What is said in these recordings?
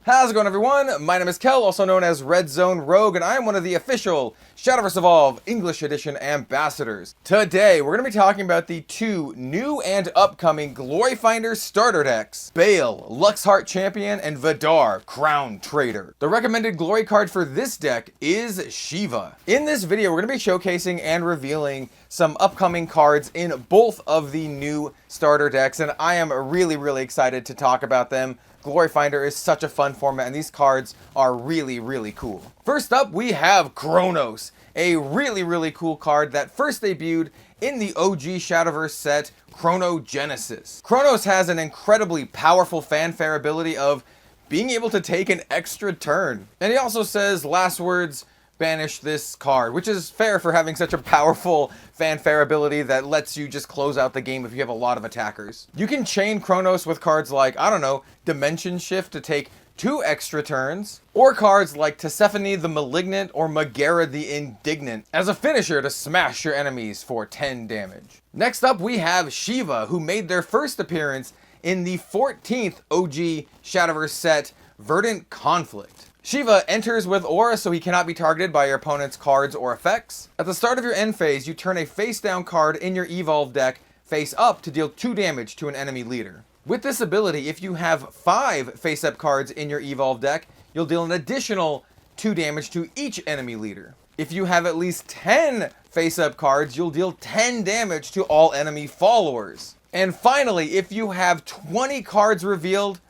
How's it going, everyone? My name is Kel, also known as Red Zone Rogue, and I am one of the official Shadowverse Evolve English Edition ambassadors. Today, we're going to be talking about the two new and upcoming Gloryfinder Starter Decks, Bale, Luxheart Champion, and Vidar, Crown Trader. The recommended glory card for this deck is Shiva. In this video, we're going to be showcasing and revealing some upcoming cards in both of the new starter decks, and I am really excited to talk about them. Gloryfinder is such a fun format, and these cards are really cool. First up, we have Chronos, a really cool card that first debuted in the OG Shadowverse set, Chronogenesis. Chronos has an incredibly powerful fanfare ability of being able to take an extra turn. And he also says last words, banish this card, which is fair for having such a powerful fanfare ability that lets you just close out the game if you have a lot of attackers. You can chain Chronos with cards like, I don't know, Dimension Shift to take 2 extra turns, or cards like Tisiphone the Malignant or Megara the Indignant as a finisher to smash your enemies for 10 damage. Next up, we have Shiva, who made their first appearance in the 14th OG Shadowverse set, Verdant Conflict. Shiva enters with Aura, so he cannot be targeted by your opponent's cards or effects. At the start of your end phase, you turn a face-down card in your Evolve deck face up to deal 2 damage to an enemy leader. With this ability, if you have 5 face-up cards in your Evolve deck, you'll deal an additional 2 damage to each enemy leader. If you have at least 10 face-up cards, you'll deal 10 damage to all enemy followers. And finally, if you have 20 cards revealed,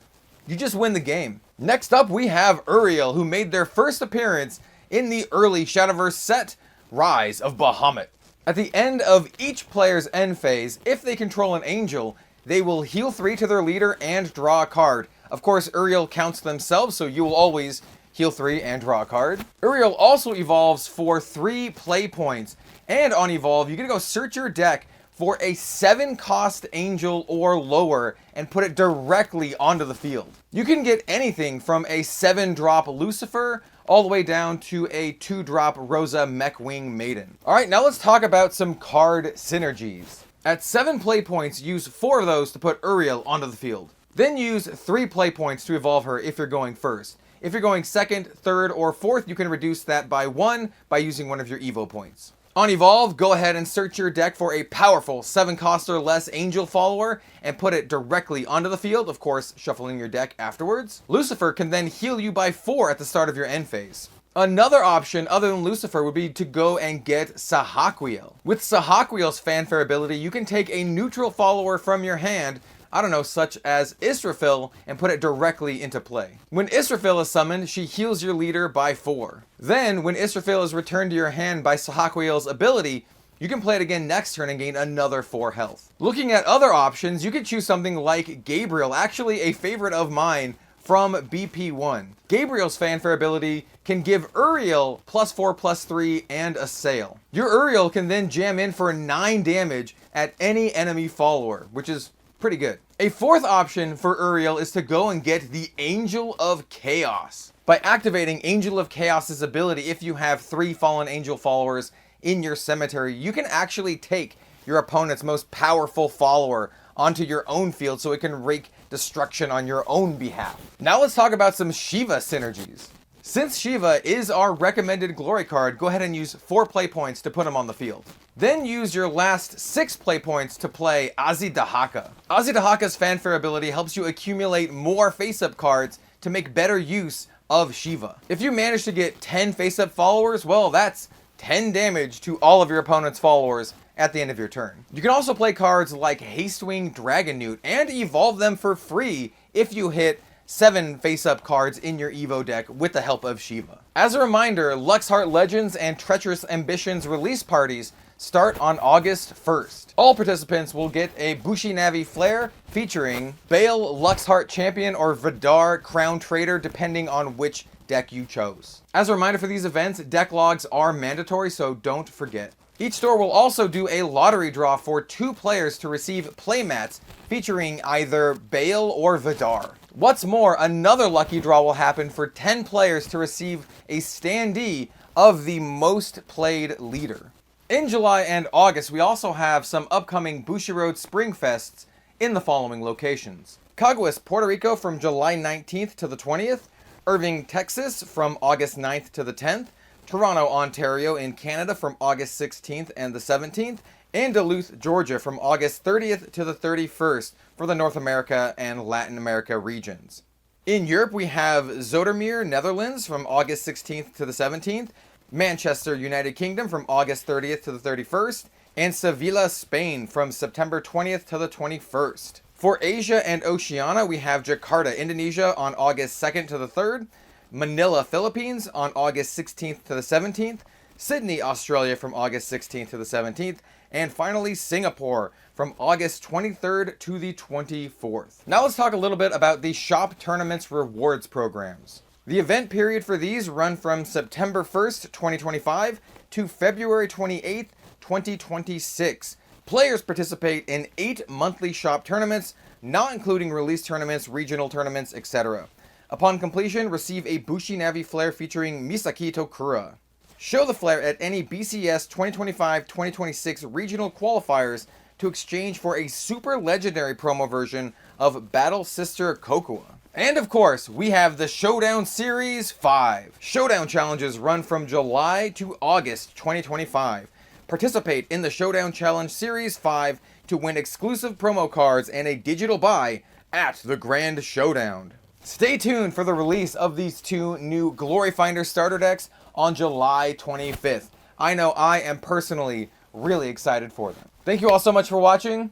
you just win the game. Next up, we have Uriel, who made their first appearance in the early Shadowverse set, Rise of Bahamut. At the end of each player's end phase, if they control an angel, they will heal 3 to their leader and draw a card. Of course, Uriel counts themselves, so you will always heal 3 and draw a card. Uriel also evolves for 3 play points, and on Evolve, you get to go search your deck for a 7-cost angel or lower and put it directly onto the field. You can get anything from a 7-drop Lucifer all the way down to a 2-drop Rosa Mechwing Maiden. Alright, now let's talk about some card synergies. At 7 play points, use 4 of those to put Uriel onto the field. Then use 3 play points to evolve her if you're going first. If you're going second, third, or fourth, you can reduce that by 1 by using one of your Evo points. On Evolve, go ahead and search your deck for a powerful 7-cost or less angel follower and put it directly onto the field, of course shuffling your deck afterwards. Lucifer can then heal you by 4 at the start of your end phase. Another option other than Lucifer would be to go and get Sahaquiel. With Sahaquiel's fanfare ability, you can take a neutral follower from your hand, I don't know, such as Israfil, and put it directly into play. When Israfil is summoned, she heals your leader by 4. Then, when Israfil is returned to your hand by Sahaquiel's ability, you can play it again next turn and gain another 4 health. Looking at other options, you could choose something like Gabriel, actually a favorite of mine from BP1. Gabriel's fanfare ability can give Uriel +4/+3 and Assail. Your Uriel can then jam in for 9 damage at any enemy follower, which is pretty good. A fourth option for Uriel is to go and get the Angel of Chaos. By activating Angel of Chaos's ability, if you have 3 fallen angel followers in your cemetery, you can actually take your opponent's most powerful follower onto your own field so it can wreak destruction on your own behalf. Now let's talk about some Shiva synergies. Since Shiva is our recommended glory card, go ahead and use 4 play points to put him on the field. Then use your last 6 play points to play Azidahaka. Azidahaka's fanfare ability helps you accumulate more face-up cards to make better use of Shiva. If you manage to get 10 face-up followers, well, that's 10 damage to all of your opponent's followers at the end of your turn. You can also play cards like Hastewing Dragonnewt and evolve them for free if you hit 7 face-up cards in your Evo deck with the help of Shiva. As a reminder, Luxheart Legends and Treachrous Ambitions release parties start on August 1st. All participants will get a Bushi Navi Flare featuring Bale, Luxheart Champion, or Vidar, Crown Trader, depending on which deck you chose. As a reminder for these events, deck logs are mandatory, so don't forget. Each store will also do a lottery draw for 2 players to receive playmats featuring either Bale or Vidar. What's more, another lucky draw will happen for 10 players to receive a standee of the most played leader. In July and August, we also have some upcoming Bushiroad Spring Fests in the following locations. Caguas, Puerto Rico from July 19th to the 20th, Irving, Texas from August 9th to the 10th, Toronto, Ontario in Canada from August 16th and the 17th, and Duluth, Georgia from August 30th to the 31st for the North America and Latin America regions. In Europe, we have Zoetermeer, Netherlands from August 16th to the 17th, Manchester, United Kingdom from August 30th to the 31st, and Sevilla, Spain from September 20th to the 21st. For Asia and Oceania, we have Jakarta, Indonesia on August 2nd to the 3rd, Manila, Philippines on August 16th to the 17th, Sydney, Australia from August 16th to the 17th, and finally Singapore from August 23rd to the 24th. Now let's talk a little bit about the Shop Tournaments rewards programs. The event period for these run from September 1st, 2025 to February 28th, 2026. Players participate in 8 monthly shop tournaments, not including release tournaments, regional tournaments, etc. Upon completion, receive a Bushi Navi flare featuring Misaki Tokura. Show the flare at any BCS 2025-2026 regional qualifiers to exchange for a super legendary promo version of Battle Sister Kokua. And of course, we have the Showdown Series 5. Showdown challenges run from July to August 2025. Participate in the Showdown Challenge Series 5 to win exclusive promo cards and a digital buy at the Grand Showdown. Stay tuned for the release of these 2 new Gloryfinder Starter Decks on July 25th. I know I am personally really excited for them. Thank you all so much for watching,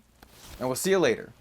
and we'll see you later.